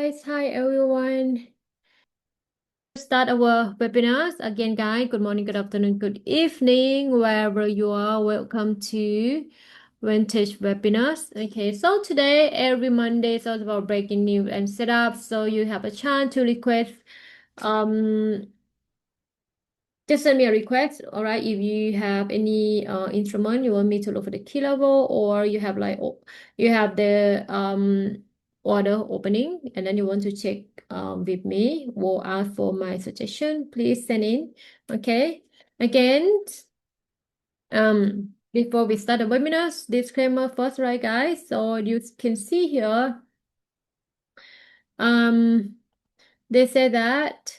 guys. Hi, everyone. Start our webinars again, guys. Good morning, good afternoon, good evening, wherever you are. Welcome to Vantage webinars. Okay, so today, every Monday, is all about breaking news and setup. So you have a chance to request um just send me a request, all right? If you have any instrument you want me to look for the key level, or you have like you have the order opening and then you want to check with me or ask for my suggestion, please send in. Okay. Again, before we start the webinars, disclaimer first, right, guys? So you can see here, um, they say that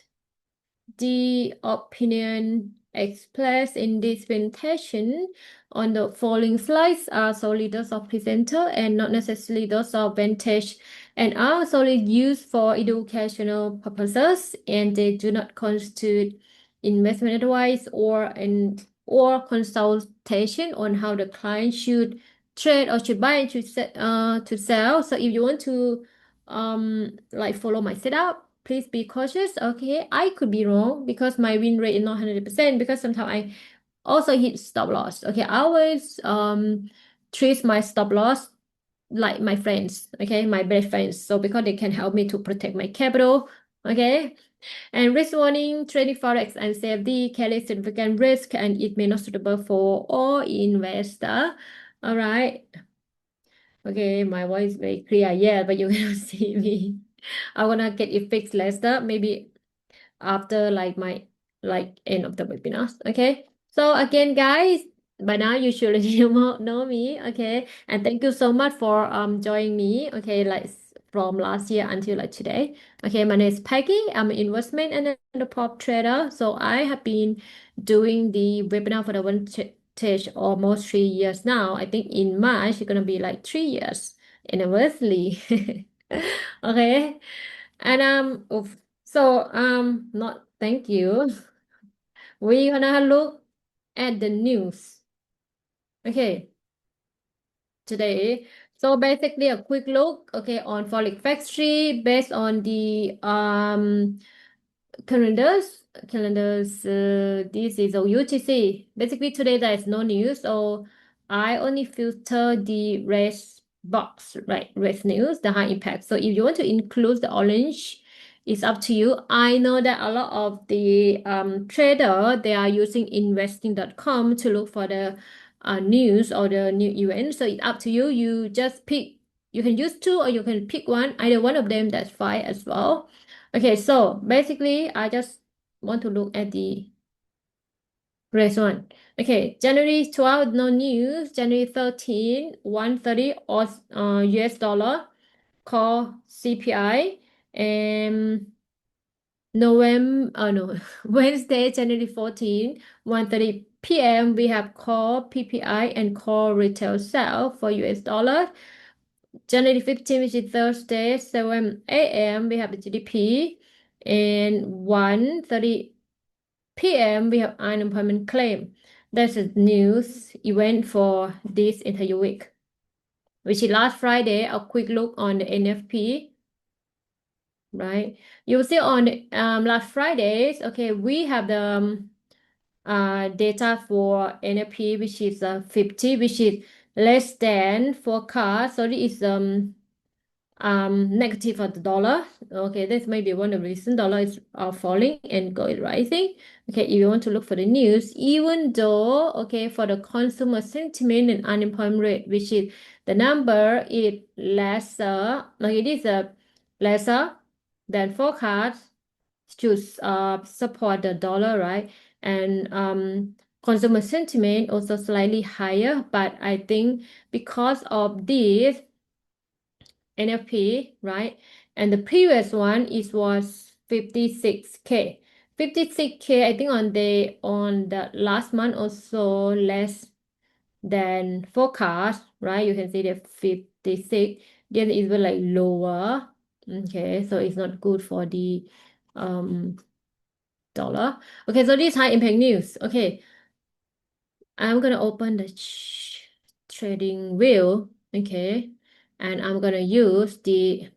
the opinion expressed in this presentation on the following slides are solely those of presenter and not necessarily those of Vantage, and are solely used for educational purposes, and they do not constitute investment advice or consultation on how the client should trade or should buy and to sell. So if you want to like follow my setup, please be cautious. Okay, I could be wrong because my win rate is not 100%, because sometimes I also hit stop loss. Okay, I always treat my stop loss like my friends, okay, my best friends, so because they can help me to protect my capital. Okay, and risk warning: trading forex and CFD carry significant risk and it may not suitable for all investor. All right. Okay, my voice is very clear, yeah, but you cannot see me. I wanna get it fixed later, maybe after like my end of the webinar. Okay. So again, guys, by now you should know me. Okay. And thank you so much for joining me. Okay, from last year until like today. Okay, my name is Peggy. I'm an investment and a prop trader. So I have been doing the webinar for the Vantage almost 3 years now. I think in March it's gonna be like 3 years anniversary. Okay. And not thank you. We're gonna look at the news. Okay, today. So basically a quick look, okay, on Forex Factory based on the calendars. This is a UTC. Basically today there is no news, so I only filter the red box, right? Red news, the high impact. So if you want to include the orange, it's up to you. I know that a lot of the trader, they are using investing.com to look for the news or the new event. So it's up to you. You just pick. You can use two or you can pick one. Either one of them, that's fine as well. Okay, so basically, I just want to look at the race one. Okay, January 12, no news. January 13, 130 or US dollar, call CPI. And November, no, Wednesday, January 14, 1:30 p.m. we have call PPI and call retail sale for US dollar. January 15, which is Thursday, 7 a.m. we have the GDP, and 1:30 p.m. we have unemployment claim. That's a news event for this entire week, which is last Friday. A quick look on the NFP, right? You will see on the, last Fridays, okay, we have the data for NFP, which is 50, which is less than forecast. So this is negative for the dollar. Okay, this may be one of the reasons dollar is falling and gold is rising. Okay, if you want to look for the news, even though, okay, for the consumer sentiment and unemployment rate, which is the number is lesser, like it is lesser than forecast, to support the dollar, right? And consumer sentiment also slightly higher, but I think because of this NFP, right? And the previous one is was 56K. 56K, I think on the last month also less than forecast, right? You can see that 56, then it was like lower. Okay, so it's not good for the dollar. Okay, so this high impact news. Okay, I'm gonna open the trading wheel. Okay, and I'm gonna use the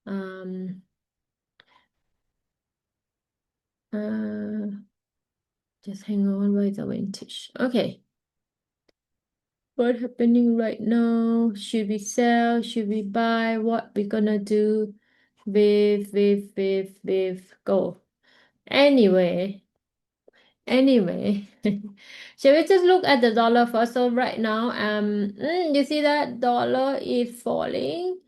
Um, uh, just hang on, where is the Vantage? Okay. What happening right now? Should we sell? Should we buy? What we gonna do? With, go. Anyway, anyway, shall we just look at the dollar first? So right now, you see that dollar is falling.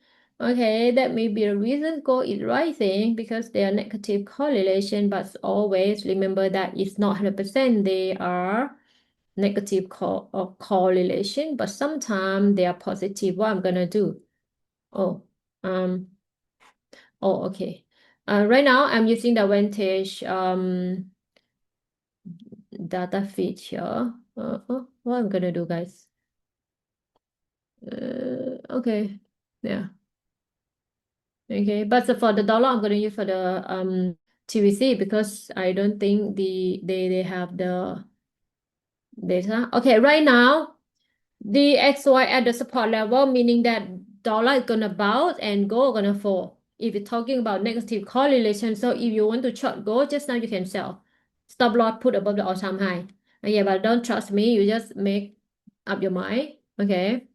Okay, that may be a reason gold is rising because they are negative correlation, but always remember that it's not 100%. They are negative correlation, but sometimes they are positive. What I'm gonna do? Oh, um, okay. Right now I'm using the Vantage data feed here. What I'm gonna do, guys? Okay, yeah, okay. But for the dollar, I'm gonna use for the TVC because I don't think they have the data. Okay, right now the XY at the support level, meaning that dollar is gonna bounce and gold gonna fall. If you're talking about negative correlation, so if you want to short gold, just now you can sell. Stop loss put above the all-time high. Yeah, but don't trust me. You just make up your mind. Okay.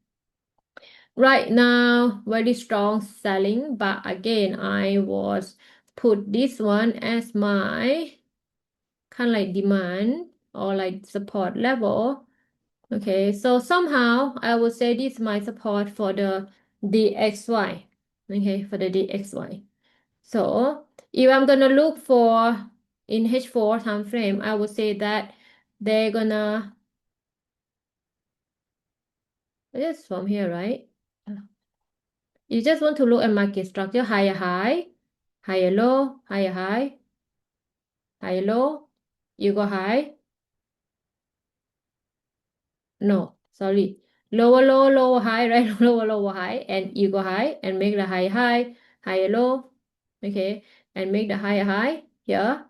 Right now, very strong selling, but again, I was put this one as my kind of like demand or like support level. Okay, so somehow I would say this is my support for the DXY. Okay, for the DXY. So if I'm gonna look for in H4 time frame, I would say that they're gonna just from here, right? You just want to look at market structure, higher high, higher low, higher high, higher low. You go high. No, sorry. Lower low, lower high, right? Lower lower high, and you go high and make the high high, higher low. Okay, and make the higher high here.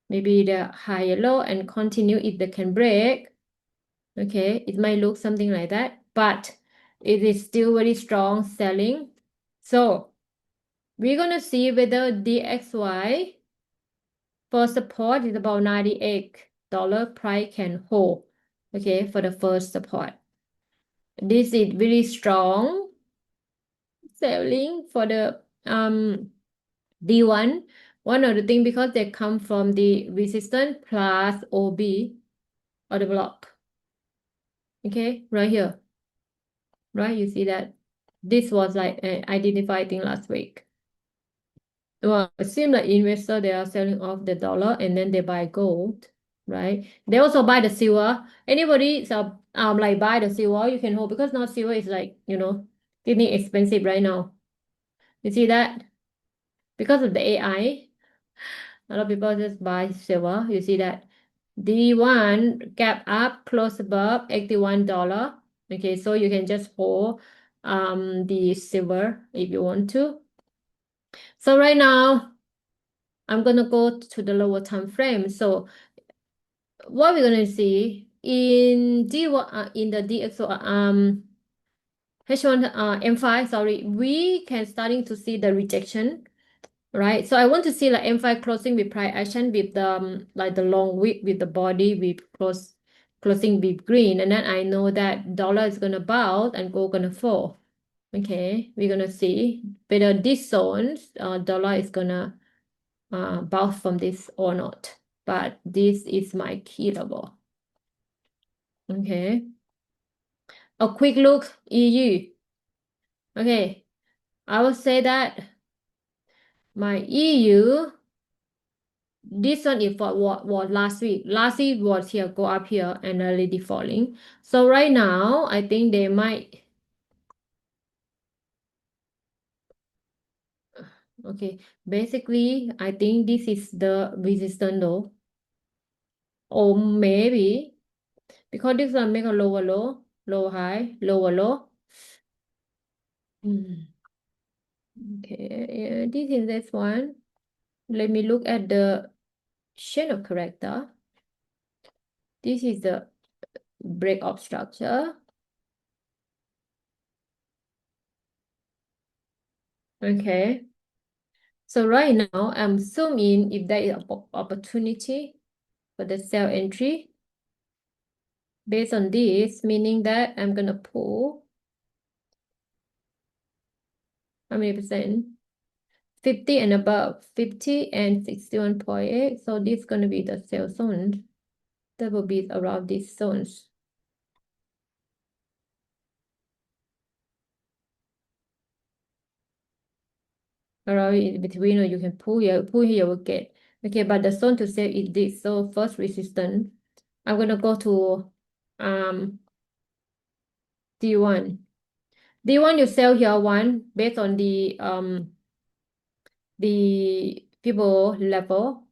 Maybe the higher low and continue if they can break. Okay, it might look something like that, but it is still very strong selling. So we're gonna see whether DXY for support is about $98 price can hold. Okay, for the first support. This is very strong selling for the D1. One of the thing because they come from the resistance plus OB or the block. Okay, right here. Right, you see that this was like an identified thing last week. Well, it seems like investors they are selling off the dollar and then they buy gold, right? They also buy the silver. Anybody so like buy the silver, you can hold because now silver is like, getting expensive right now. You see that? Because of the AI, a lot of people just buy silver. You see that? D1 gap up close above $81. Okay, so you can just hold the silver if you want to. So right now, I'm gonna go to the lower time frame. So what we're gonna see in D1 in the DXO H1 M5, sorry, we can starting to see the rejection, right? So I want to see like M5 closing with price action with the like the long wick with the body with closing with green, and then I know that dollar is gonna bounce and gold gonna fall. Okay, we're gonna see whether this zones dollar is gonna bounce from this or not. But this is my key level. Okay. A quick look, EU. Okay. I will say that my EU, this one is for what was last week. Last week was here, go up here and already falling. So right now, I think they might, okay. Basically, I think this is the resistance though. Or maybe, because this one make a lower low, lower high, lower low. Hmm. Okay, yeah, this is this one. Let me look at the chain of character. This is the break up structure. Okay. So right now, I'm zoom in if there is an opportunity for the sell entry. Based on this, meaning that I'm gonna pull how many percent? 50 and above, 50 and 61.8. So this is gonna be the sell zone. That will be around these zones. Around in between, or you can pull here, will get. Okay, but the zone to sell is this. So first resistance, I'm gonna go to D1. D1 you sell here one based on the people level.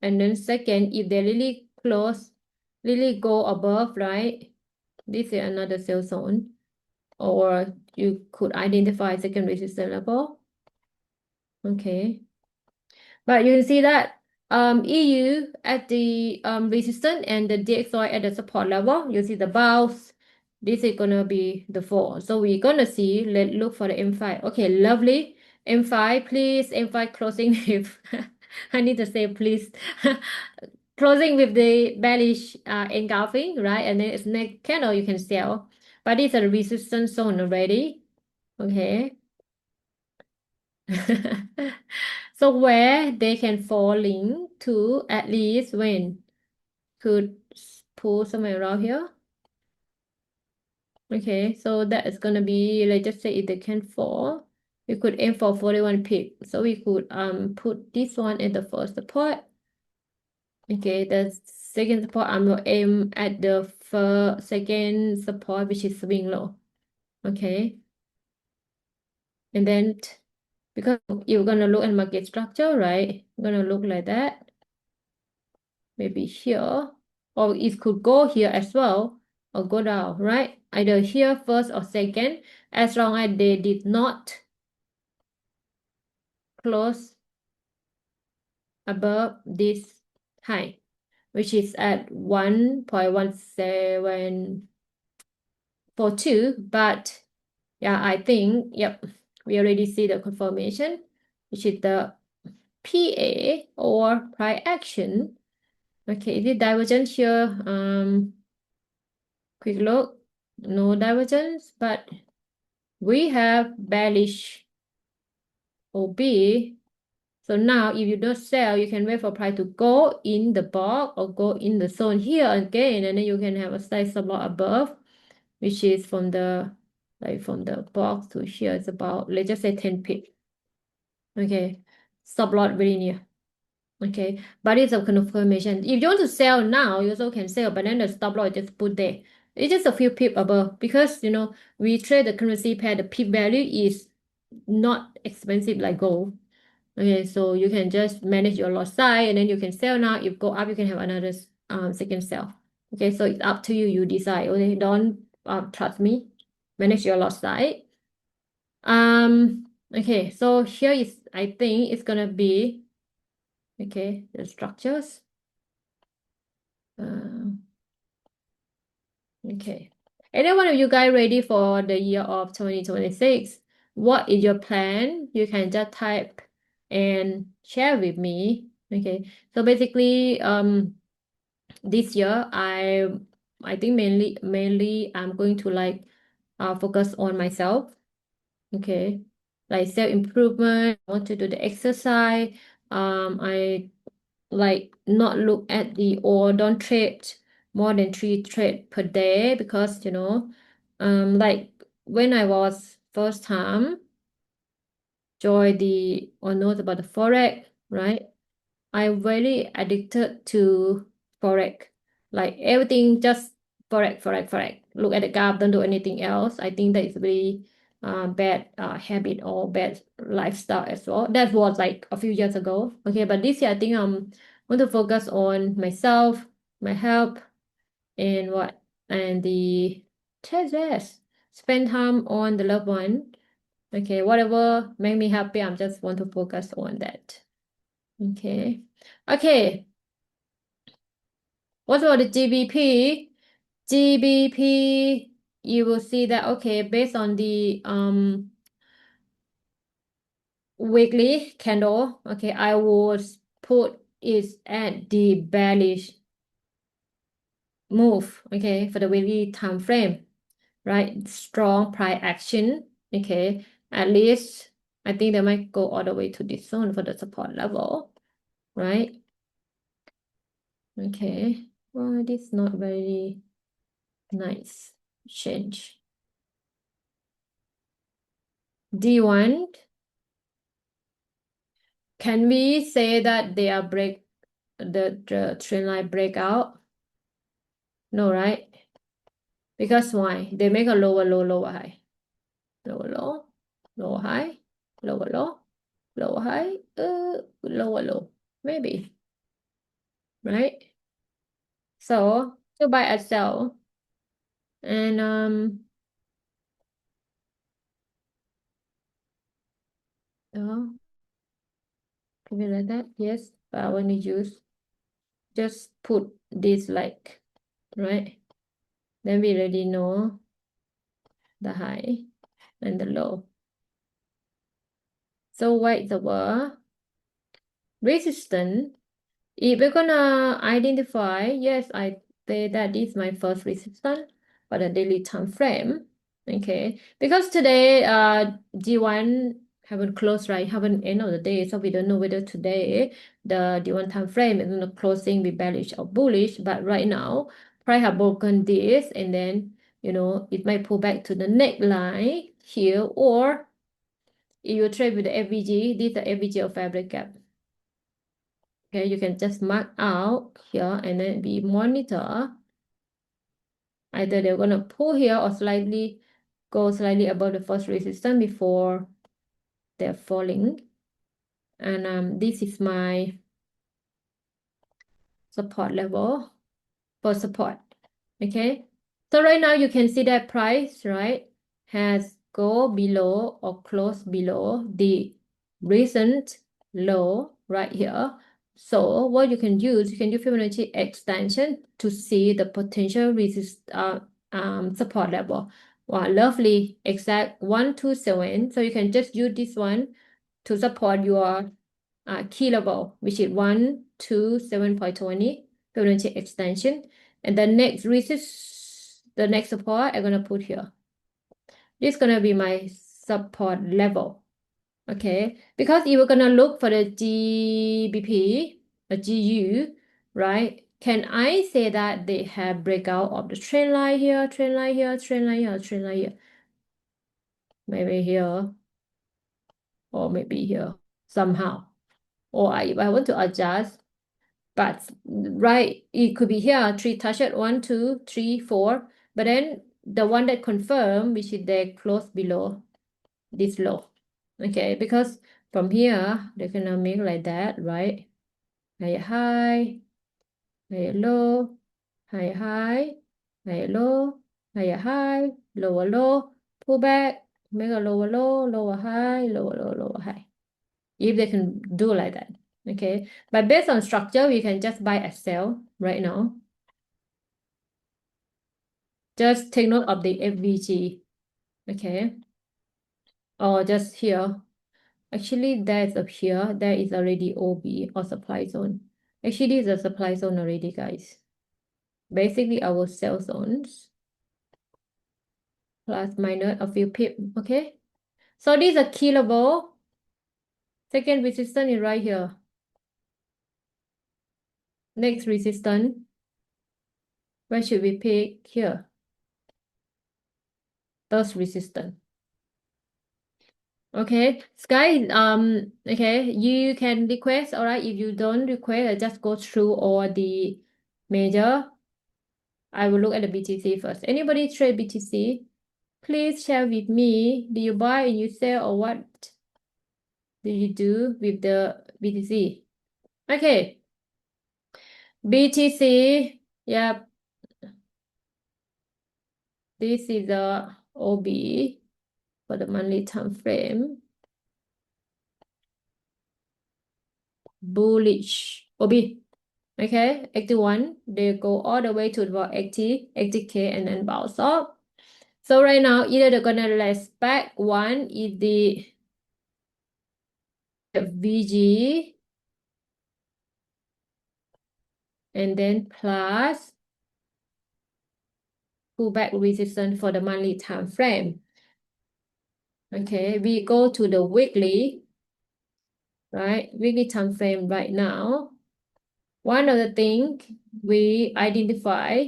And then second, if they really close, really go above, right? This is another sell zone. Or you could identify second resistance level. Okay. But you can see that EU at the resistance and the DXY at the support level. You see the bounce. This is gonna be the fall. So we're gonna see, let's look for the M5. Okay, lovely. M5, please. M5 closing with I need to say please. Closing with the bearish engulfing, right? And then it's next candle you can sell. But it's a resistance zone already. Okay. So where they can falling to at least when could pull somewhere around here. Okay, so that is gonna be, let's just say if they can fall, we could aim for 41 pip. So we could put this one at the first support. Okay, the second support I'm gonna aim at the first second support, which is swing low. Okay. And then because you're gonna look at market structure, right? You're gonna look like that. Maybe here, or it could go here as well, or go down, right? Either here first or second, as long as they did not close above this high, which is at 1.1742. But yeah, I think, yep, we already see the confirmation, which is the PA or price action. Okay, is it divergent here? Quick look, no divergence, but we have bearish OB. So now if you don't sell, you can wait for price to go in the box or go in the zone here again, and then you can have a slight support above, which is from the from the box to here. It's about, let's just say 10 pip. Okay, stop loss very near. Okay, but it's a confirmation. If you want to sell now, you also can sell, but then the stop loss just put there. It's just a few pip above because we trade the currency pair. The pip value is not expensive like gold. Okay, so you can just manage your loss side and then you can sell now. If go up, you can have another second sell. Okay, so it's up to you. You decide. Okay, don't trust me. Manage your loss side. Okay, so here is, I think it's gonna be, okay, the structures. Okay. Any one of you guys ready for the year of 2026? What is your plan? You can just type and share with me. Okay. So basically, this year I think mainly I'm going to focus on myself. Okay. Like self-improvement. I want to do the exercise. I not look at or don't trade more than 3 trade per day because like when I was first time join or know about the forex, right? I'm very addicted to forex. Like everything just forex, forex, forex. Look at the graph, don't do anything else. I think that is very bad habit or bad lifestyle as well. That was like a few years ago. Okay, but this year I think want to focus on myself, my health, and the yes, spend time on the loved one. Okay, whatever make me happy, I'm just want to focus on that. Okay. Okay. What about the GBP? GBP, you will see that, okay, based on the weekly candle. Okay, I would put it at the bearish move. Okay, for the weekly time frame, right? Strong price action. Okay, at least I think they might go all the way to this zone for the support level, right? Okay, well, this is not very nice change. D1, can we say that they are the trend line breakout? No, right? Because why? They make a lower low, lower high. Lower low, lower high, lower low, lower high, lower low. Maybe, right? So to buy and sell. And oh, can we like that? Yes, but I want to use just put this like, right? Then we already know the high and the low. So what is our resistance? If we're gonna identify, yes, I say that is my first resistance for the daily time frame. Okay, because today D1 haven't closed, right? Haven't end of the day, so we don't know whether today the D1 time frame is gonna closing be bearish or bullish. But right now, price have broken this, and then it might pull back to the neckline here, or if you trade with the FVG, this is the FVG of fabric gap. Okay, you can just mark out here and then we monitor. Either they're gonna pull here or go slightly above the first resistance before they're falling. And this is my support level for support. Okay, so right now you can see that price, right, has go below or close below the recent low right here. So what you can use Fibonacci extension to see the potential support level. Wow, lovely, exact 127. So you can just use this one to support your key level, which is 127.20 Fibonacci extension. And the next support I'm gonna put here. This is gonna be my support level. Okay, because if we're gonna look for the GBP, a GU, right? Can I say that they have breakout of the trend line here, trend line here, trend line here, trend line here? Maybe here, or maybe here somehow. Or if I want to adjust, but right, it could be here, three touched, 1, 2, 3, 4. But then the one that confirm, which is there close below this low. Okay, because from here, they're gonna make like that, right? Higher high, higher low, higher high, higher low, higher high, lower low, pull back, make a lower low, lower high, lower low, lower high. If they can do like that. Okay, but based on structure, we can just buy and sell right now. Just take note of the FVG, okay? Or just here. Actually, that's up here. There is already OB or supply zone. Actually, this is a supply zone already, guys. Basically, our sell zones plus minus a few pip, okay? So this is a key level. Second resistance is right here. Next resistance, where should we pick? Here. Third resistance. Okay, Sky, okay, you can request, all right? If you don't request, I just go through all the major. I will look at the BTC first. Anybody trade BTC? Please share with me. Do you buy and you sell, or what do you do with the BTC? Okay, BTC, yep, this is the OB for the monthly time frame. Bullish, OB. Okay, 81, they go all the way to about 80K and then bounce up. So right now, either they're gonna less back. One is the VG and then plus pullback resistance for the monthly time frame. Okay, we go to the weekly, right? Weekly time frame right now. One of the things we identify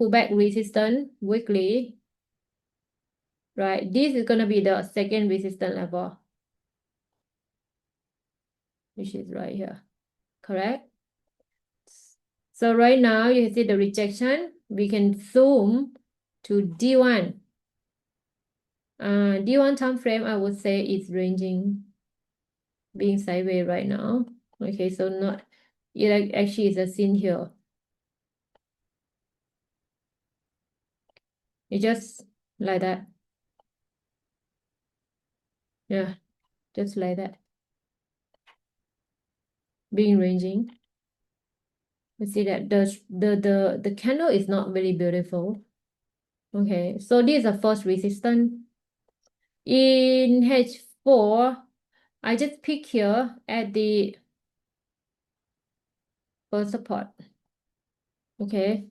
pullback resistance weekly, right? This is gonna be the second resistance level, which is right here, correct? So right now you see the rejection. We can zoom to D1. D1 time frame, I would say is ranging, being sideways right now. Okay, so not, it actually is a scene here. It just like that. Yeah, just like that. Being ranging. You see that the candle is not very beautiful. Okay, so this is the first resistance. In H4, I just pick here at the first support. Okay.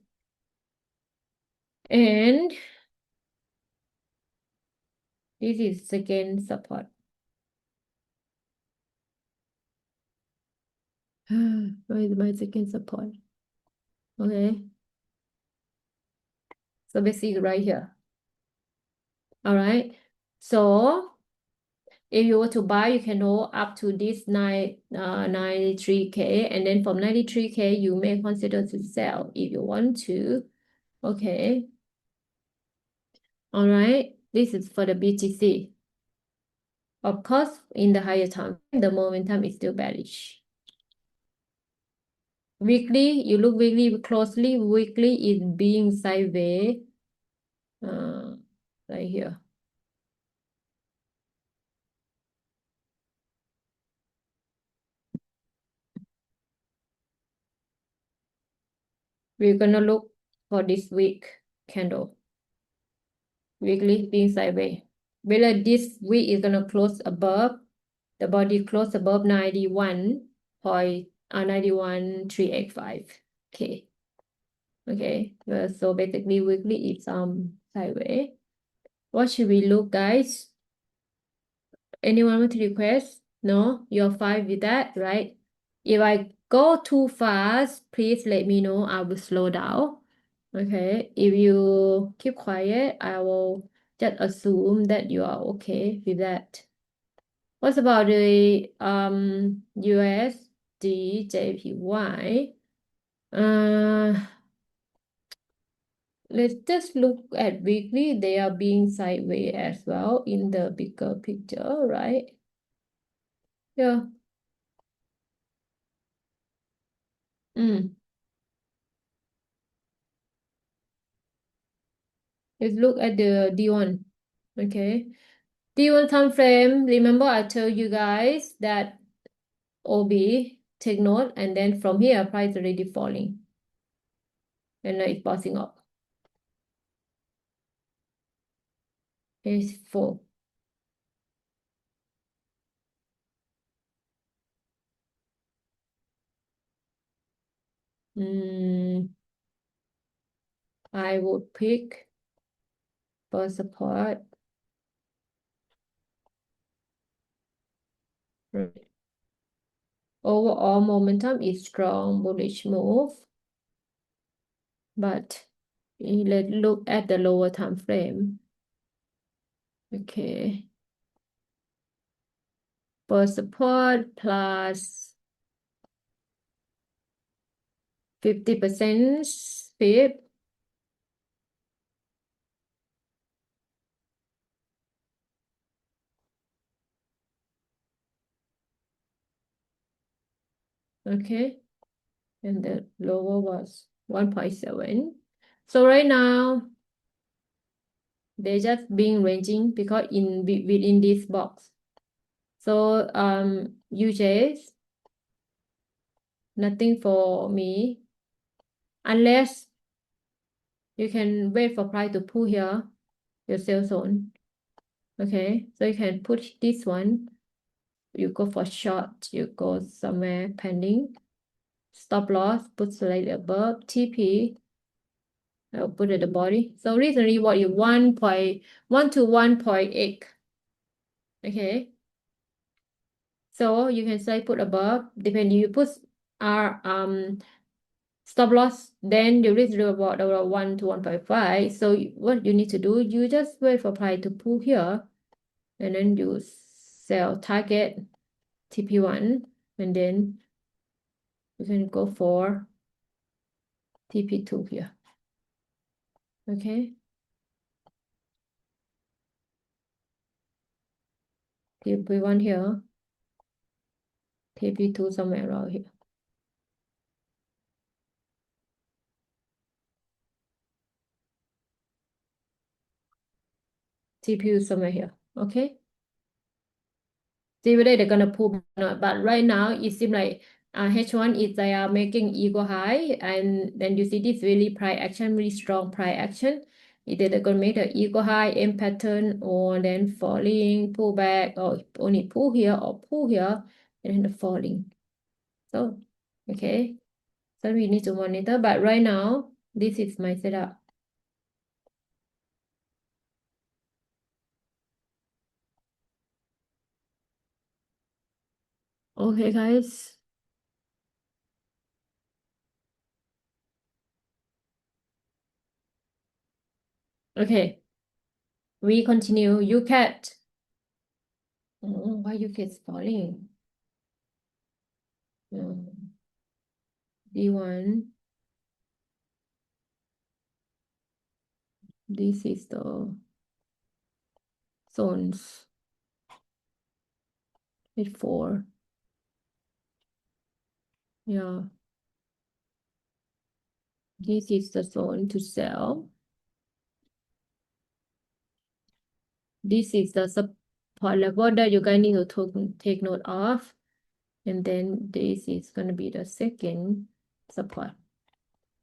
And this is second support. Where is my second support? Okay. So basically right here. All right. So if you were to buy, you can hold up to this 93K, and then from 93K, you may consider to sell if you want to. Okay. All right. This is for the BTC. Of course, in the higher time, the momentum is still bearish. Weekly, you look weekly closely. Weekly is being sideways. Right here. We're gonna look for this week candle. Weekly being sideways. Whether this week is gonna close above, the body close above 91.385. Okay. Okay. So basically weekly is sideways. What should we look, guys? Anyone want to request? No, you're fine with that, right? If I go too fast, please let me know. I will slow down. Okay. If you keep quiet, I will just assume that you are okay with that. What about the USD JPY? Let's just look at weekly. They are being sideways as well in the bigger picture, right? Yeah. Let's look at the D1. Okay. D1 time frame. Remember I told you guys that OB, take note, and then from here price already falling. And now it's passing up. Here's 4. I would pick for support. Right. Overall momentum is strong, bullish move. But let's look at the lower time frame. Okay. For support plus 50% pip. Okay. And the lower was 1.7. So right now, they're just being ranging because within this box. So UJs, nothing for me unless you can wait for price to pull here your sell zone. Okay, so you can put this one you go for short, you go somewhere pending. Stop loss, put slightly above. TP, I'll put at the body. So recently what you 1.1 to 1.8. Okay. So you can say put above, depending you put R stop loss, then the risk reward around 1 to 1.5. So what you need to do, you just wait for price to pull here, and then you sell target TP1, and then you can go for TP2 here. Okay. TP1 here, TP2 somewhere around here. TPU somewhere here. Okay. See whether they're gonna pull back or not. But right now it seems like H1 is they are making equal high, and then you see this really price action, really strong price action. Either they're gonna make the equal high M pattern, or then falling, pull back, or only pull here or pull here, and then the falling. So okay. So we need to monitor. But right now, this is my setup. Okay, guys. Okay, we continue. You cat. Oh, why you cat's falling? D1. This is the zones. H4. Yeah. This is the zone to sell. This is the support level that you guys need to take note of. And then this is going to be the second support.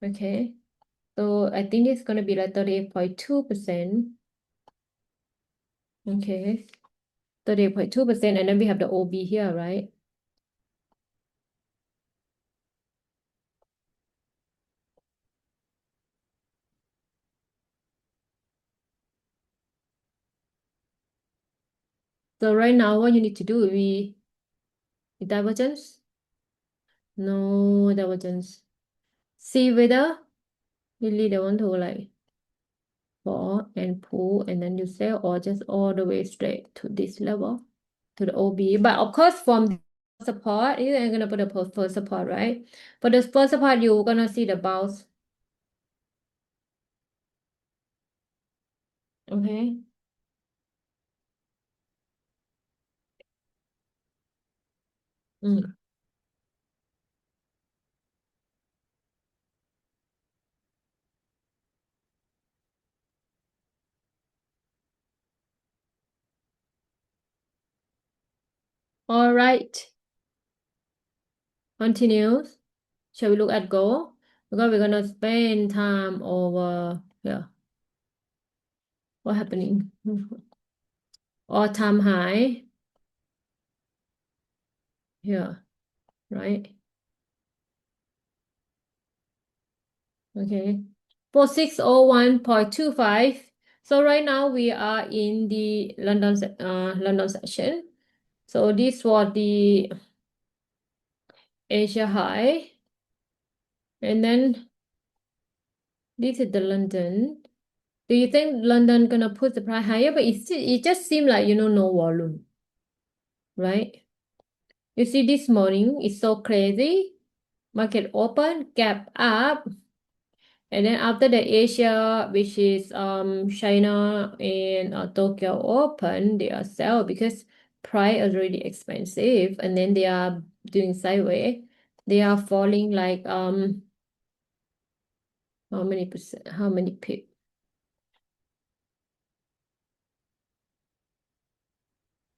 Okay. So I think it's going to be like 38.2%. Okay. 38.2%. And then we have the OB here, right? So right now, what you need to do, divergence? No divergence. See whether really they want to like fall and pull, and then you sell, or just all the way straight to this level, to the OB. But of course, from support, you ain't gonna put a first support, right? For the first support, you're gonna see the bounce. Okay. Mm. All right. Continues. Shall we look at gold? Because we're gonna spend time over here. What happening? All time high here, right? Okay. For 601.25. So right now we are in the London session. So this was the Asia high. And then this is the London. Do you think London gonna put the price higher? But it just seems like, no volume, right? You see this morning, it's so crazy. Market open, gap up. And then after the Asia, which is China and Tokyo open, they are sell because price is really expensive, and then they are doing sideways. They are falling like how many percent? How many pip?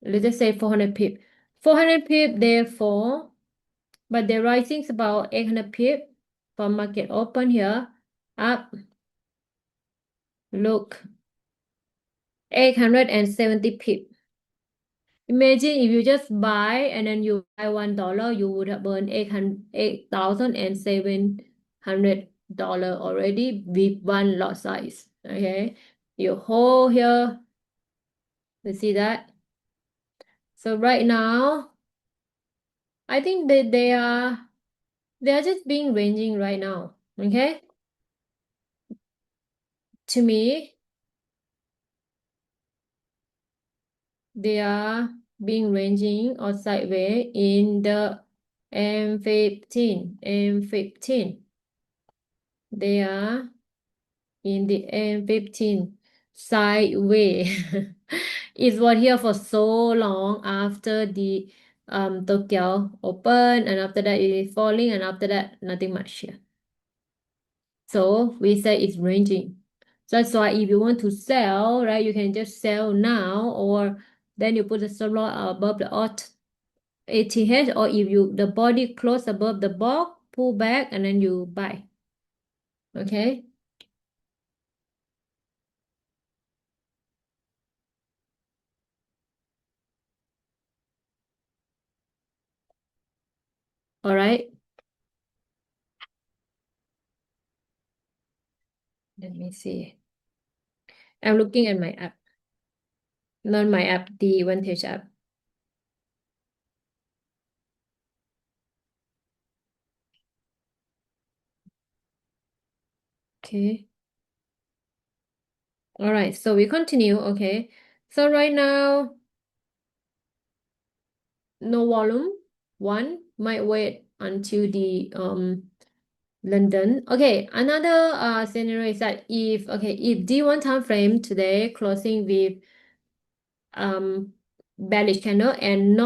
Let's just say 400 pip. 400 pip therefore, but the rising is about 800 pip from market open here up. Look, 870 pip. Imagine if you just buy and then you buy $1, you would have earned 8,700 already with one lot size. Okay, you hold here. You see that? So right now, I think that they are just being ranging right now. Okay, to me, they are being ranging or sideways in the M15. M15. They are in the M15 sideways. It was here for so long after the Tokyo open, and after that it is falling, and after that nothing much here. So we say it's ranging. So that's why if you want to sell, right, you can just sell now, or then you put the stop loss above the alt ATH, or if you the body close above the box, pull back and then you buy. Okay. All right. Let me see. I'm looking at my app. Not my app, the Vantage app. Okay. All right. So we continue. Okay. So right now, no volume. One might wait until the London. Okay. Another scenario is that if D1 time frame today closing with bearish candle and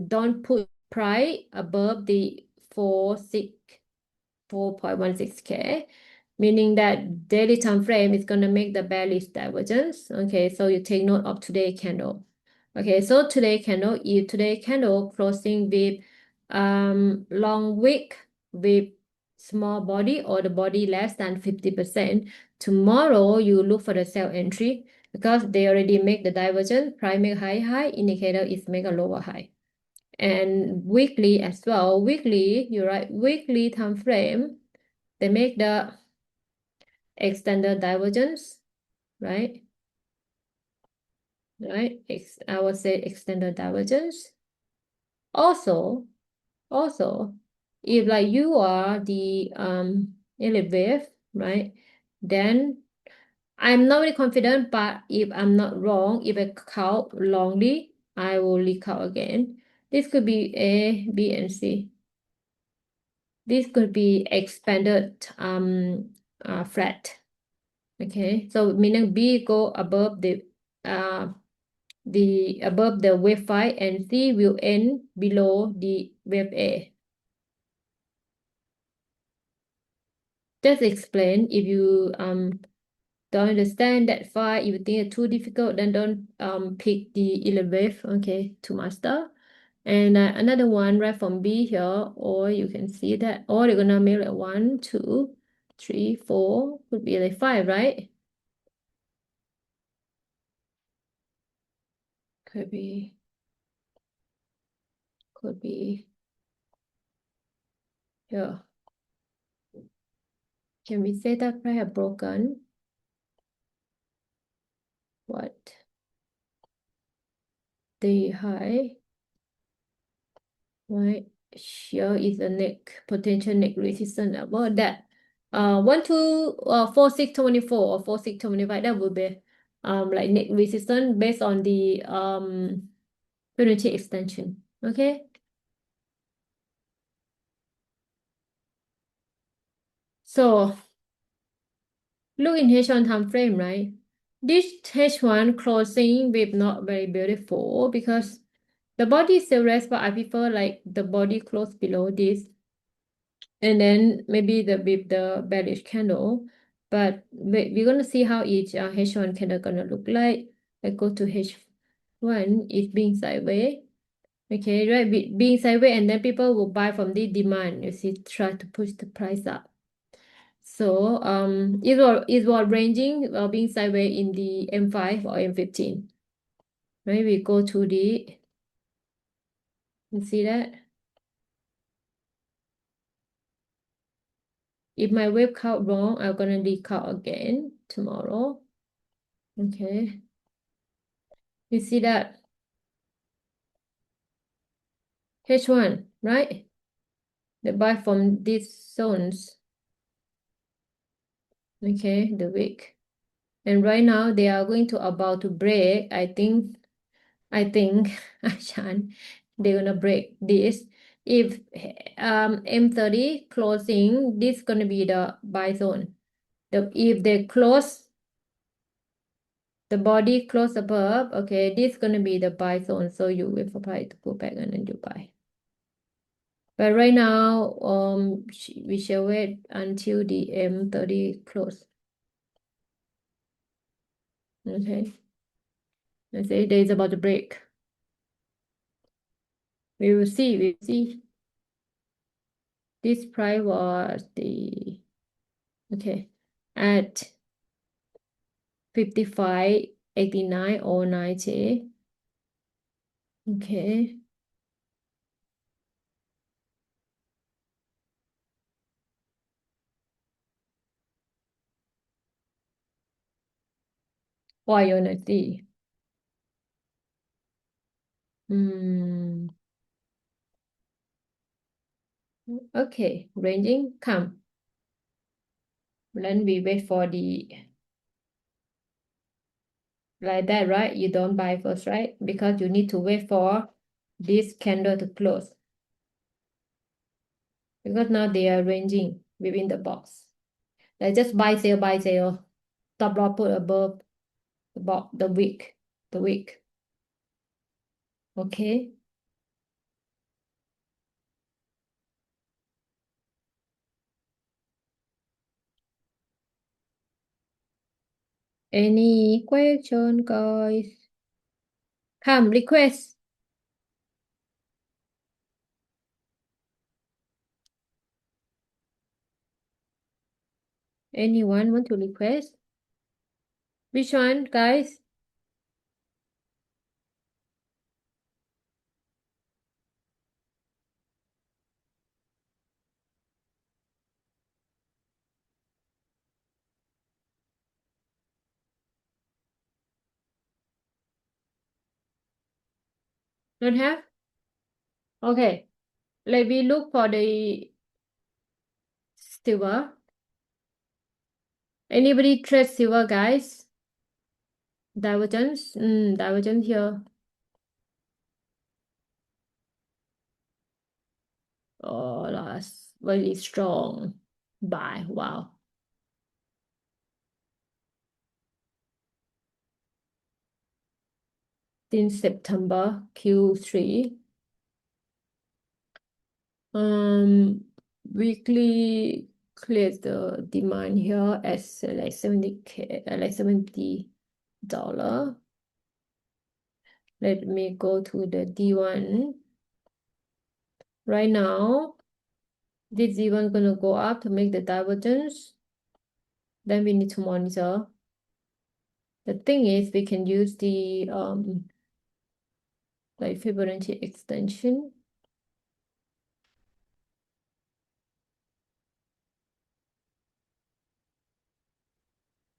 don't put price above the 4.16K, meaning that daily time frame is gonna make the bearish divergence. Okay, so you take note of today candle. Okay, so today candle, if today candle closing with long wick with small body or the body less than 50%, tomorrow you look for the sell entry because they already make the divergence. Price make high, indicator is make a lower high. And weekly as well. Weekly, you're right, weekly time frame, they make the extended divergence, right? Right? I would say extended divergence. Also, if like you are the elite wave, right? Then I'm not very confident, but if I'm not wrong, if I count longly, I will recount again. This could be A, B, and C. This could be expanded flat. Okay, so meaning B go above the wave 5 and C will end below the wave A. Just explain if you don't understand that far, if you think it's too difficult, then don't pick the 11 wave, okay, to master. And another one right from B here, or you can see that, or you're gonna make like 1, 2, 3, 4, could be like 5, right? Could be here. Can we say that I have broken what the high, right? Here is a potential neck resistance about that. 1 2 4 6 24 or 4 6 25, that would be like neck resistance based on the Fibonacci extension. Okay. So look in H1 time frame, right? This H1 closing with not very beautiful because the body is still rest, but I prefer like the body close below this. And then maybe with the bearish candle, but we're gonna see how each H1 candle gonna look like. I go to H1, it's being sideways. Okay, right, being sideways, and then people will buy from the demand. You see, try to push the price up. So it was ranging being sideways in the M5 or M15. Right, we go to the You see that? If my wave count wrong, I'm gonna recount again tomorrow. Okay. You see that? H1, right? They buy from these zones. Okay, the wick. And right now they are going to about to break. I think Achan, they're gonna break this. If M30 closing, this gonna be the buy zone. If they close the body close above, okay, this gonna be the buy zone. So you will apply to go back and then you buy. But right now, we shall wait until the M30 close. Okay. Let's say there is about to break. We will see. We will see. This price was the okay at 55, 89 or 90. Okay. Why you wanna see? Okay, ranging, come. Then we wait for the like that, right? You don't buy first, right? Because you need to wait for this candle to close. Because now they are ranging within the box. Like just buy, sell, buy, sell. Stop loss put above the box, the wick, the wick. Okay. Any question, guys? Come, request. Anyone want to request? Which one, guys? Don't have? Okay. Let me look for the silver. Anybody trade silver, guys? Divergence? Divergence here. Oh, that's very strong. Buy. Wow. Since September Q3. Weekly clears the demand here as like 70K, like $70. Let me go to the D1. Right now, this D1 gonna go up to make the divergence. Then we need to monitor. The thing is, we can use the like Fibonacci extension.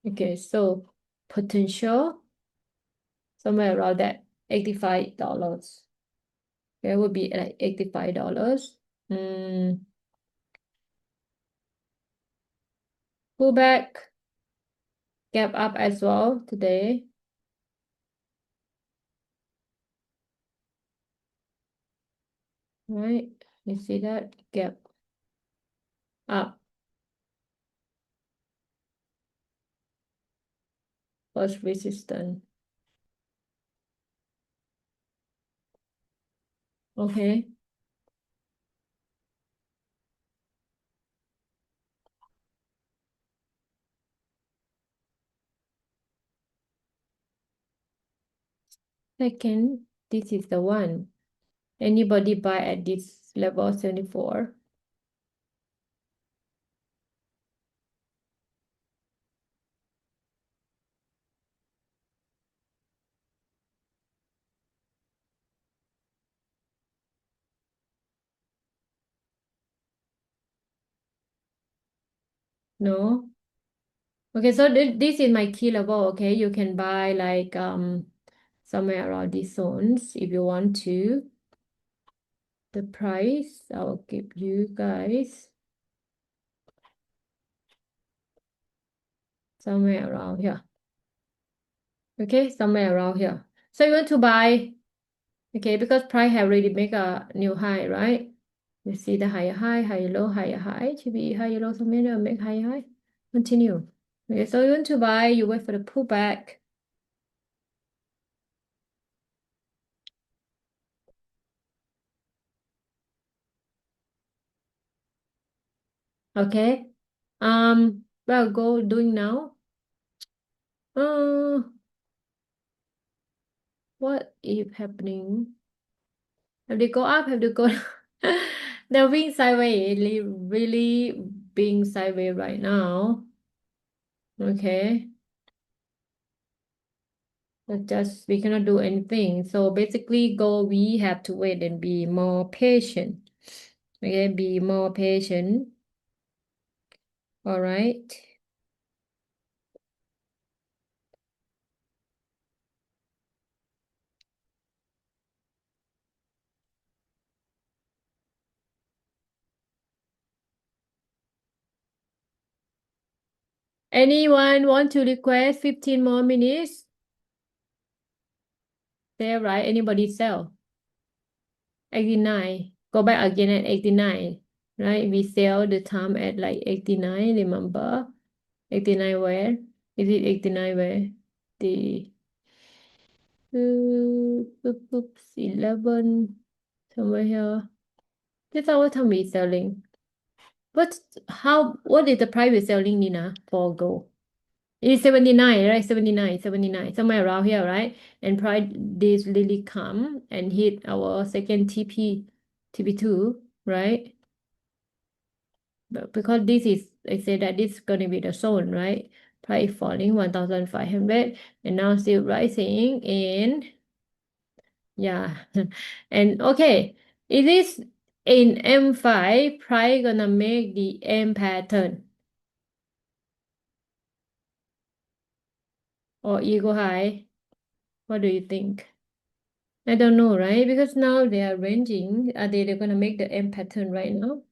Okay, so potential somewhere around that $85. It would be like $85. Pullback, gap up as well today. Right, you see that gap up. First resistance. Okay. Second, this is the one. Anybody buy at this level 74? No. Okay, so this is my key level. Okay, you can buy like somewhere around these zones if you want to. The price I'll give you guys somewhere around here. Okay, somewhere around here. So you want to buy, okay, because price have already make a new high, right? You see the higher low, higher high, to be higher low, somewhere make higher high. Continue. Okay, so you want to buy, you wait for the pullback. Okay. Well, go doing now. Uh, what is happening? Have they go up? Have they go down? They're being sideways, really being sideways right now. Okay. But just we cannot do anything. So basically, go we have to wait and be more patient. Okay, be more patient. All right. Anyone want to request 15 more minutes? There, right? Anybody sell? 89. Go back again at 89. Right? We sell the time at like 89, remember? 89 where? Is it 89 where? The oops, 11 somewhere here. That's our time we selling. What is the price we're selling, Nina, for gold? It's 79, right? 79, 79, somewhere around here, right? And price this really come and hit our second TP2, right? But because this is, I say that this is going to be the zone, right? Price falling 1,500 and now still rising in, yeah. And okay, it is in M5, price gonna make the M pattern or eagle high. What do you think? I don't know, right? Because now they are ranging. Are they're gonna make the M pattern right now?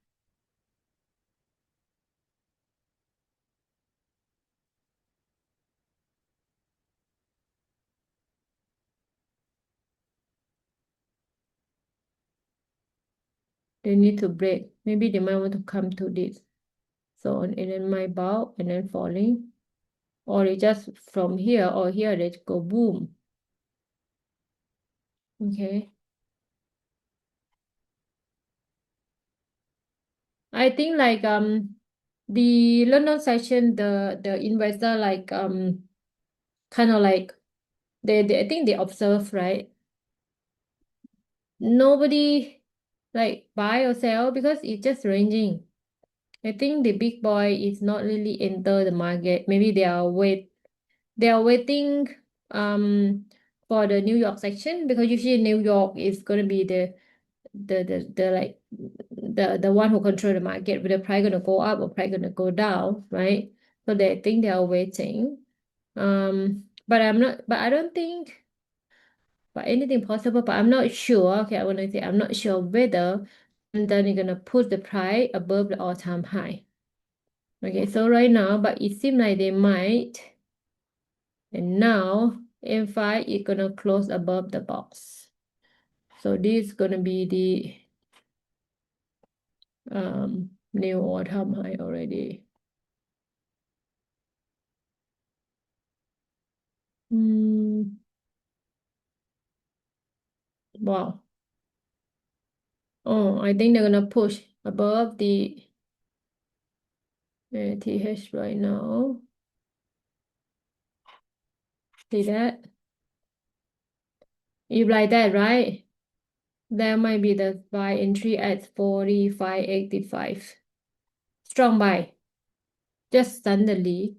They need to break. Maybe they might want to come to this zone and then my bow and then falling. Or it just from here or here they go boom. Okay. I think like the London session, the investor like kind of like they I think they observe, right? Nobody like buy or sell because it's just ranging. I think the big boy is not really enter the market. Maybe they are waiting for the New York section because usually New York is gonna be the like the one who control the market, whether price gonna go up or price gonna go down, right? So they think they are waiting. But I don't think but anything possible, but I'm not sure. Okay, I want to say I'm not sure whether then you're gonna put the price above the all-time high. Okay, so right now, but it seems like they might. And now M5 is gonna close above the box. So this is gonna be the new all-time high already. Wow. Oh, I think they're gonna push above the TH right now. See that? If like that, right? There might be the buy entry at 45.85. Strong buy. Just suddenly.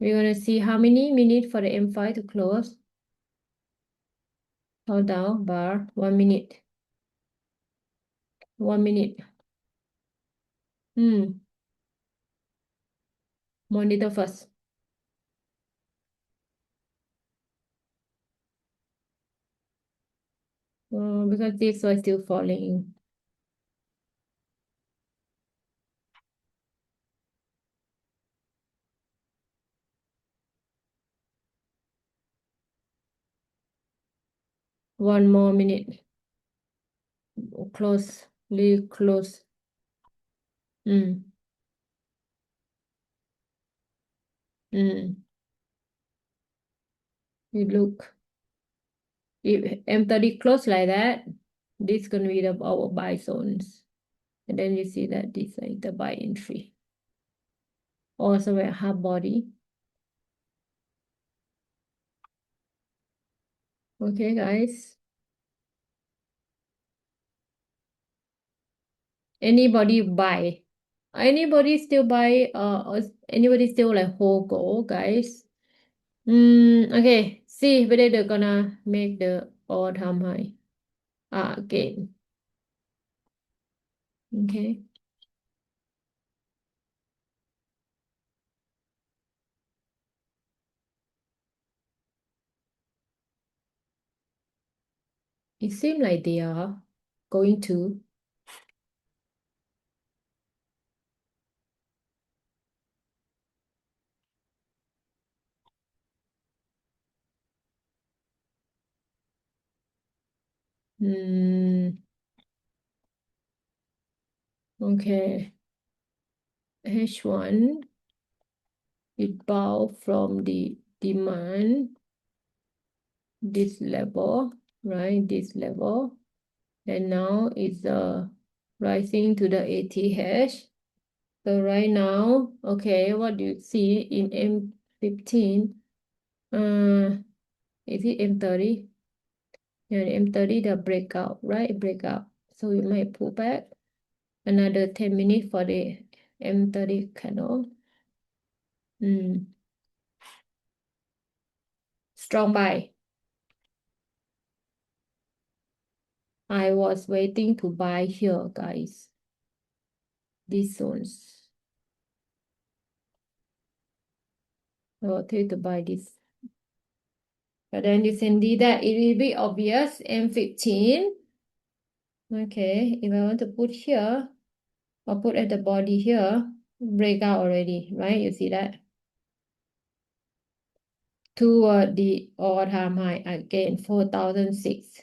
We're gonna see how many minutes for the M5 to close. Hold down bar. 1 minute. 1 minute. Hmm. Monitor first. Because this was still falling. One more minute. Close, really close. Mm. Mm. You look. If M30 close like that, this is gonna be our buy zones. And then you see that this is the buy entry. Also a half body. Okay, guys. Anybody buy? Anybody still buy? Or anybody still like hold gold, guys? Okay. See whether they're gonna make the all-time high again. Okay. It seems like they are going to. Okay. H1, it bow from the demand, this level, right? This level. And now it's rising to the ATH. So right now, okay, what do you see in M15? Is it M30? Yeah, M30, the breakout, right? Breakout. So we might pull back another 10 minutes for the M30 candle. Strong buy. I was waiting to buy here, guys. These zones. I will tell you to buy this. But then you can see that it will be obvious. M15. Okay, if I want to put here, I'll put at the body here. Breakout already, right? You see that? Toward the all-time high again, 4,006.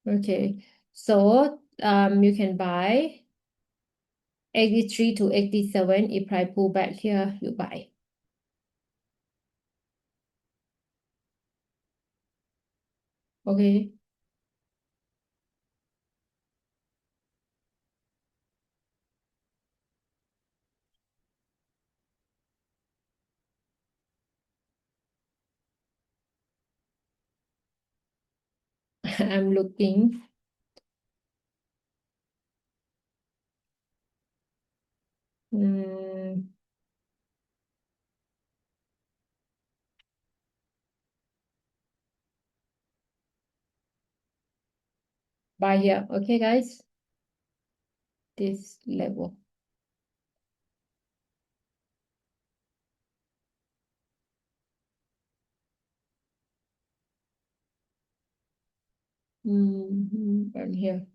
Okay, so you can buy 83 to 87. If I pull back here, you buy. Okay. I'm looking. Buy here. Okay, guys. This level. And here.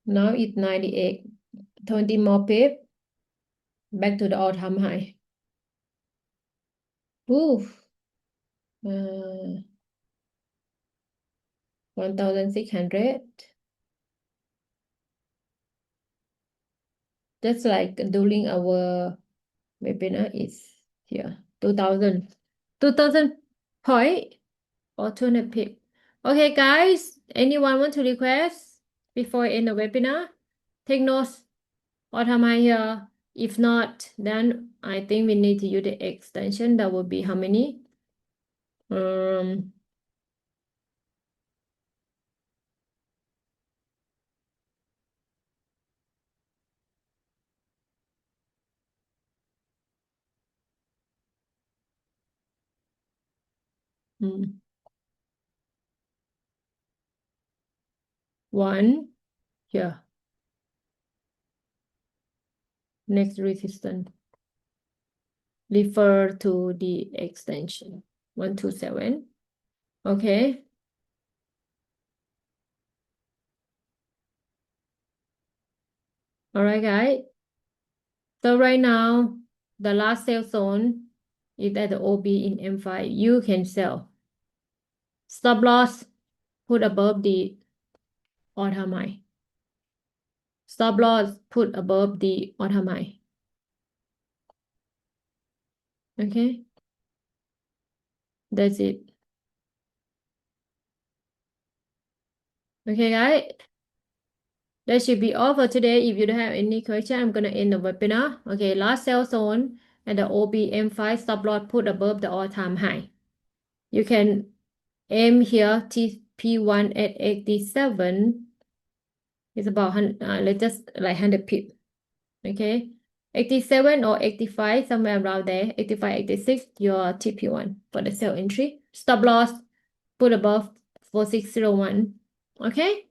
Now it's 98. 20 more pip. Back to the all-time high. Oof. 1,600. Just like during our webinar is here. 2,000. 2,000 point or 200 pip. Okay, guys. Anyone want to request before I end the webinar? Take notes. All-time high here. If not, then I think we need to use the extension. That would be how many? Um, mm, 1 here. Next resistance. Refer to the extension 127. Okay. All right, guys. So right now, the last sell zone is at the OB in M5. You can sell. Stop loss, put above the all-time high. Stop loss, put above the all-time high. Okay. That's it. Okay, guys. That should be all for today. If you don't have any question, I'm gonna end the webinar. Okay, last sell zone and the OBM5 stop loss put above the all-time high. You can aim here TP1 at 87. It's about let's just like 100 pip. Okay, 87 or 85, somewhere around there. 85, 86, your TP1 for the sell entry. Stop loss put above 4601. Okay.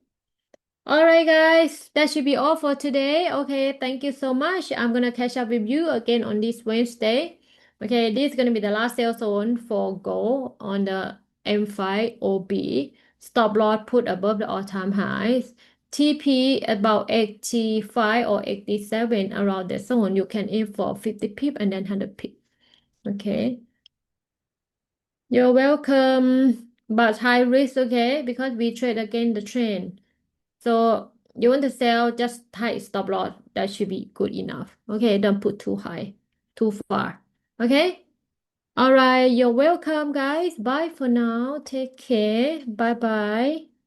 All right, guys, that should be all for today. Okay, thank you so much. I'm gonna catch up with you again on this Wednesday. Okay, this is gonna be the last sale zone for gold on the M5 OB. Stop loss put above the all-time highs. TP about 85 or 87 around the zone. You can aim for 50 pip and then 100 pip. Okay. You're welcome. But high risk, okay, because we trade against the trend. So you want to sell just tight stop loss. That should be good enough. Okay, don't put too high, too far. Okay? All right, you're welcome, guys. Bye for now. Take care. Bye bye.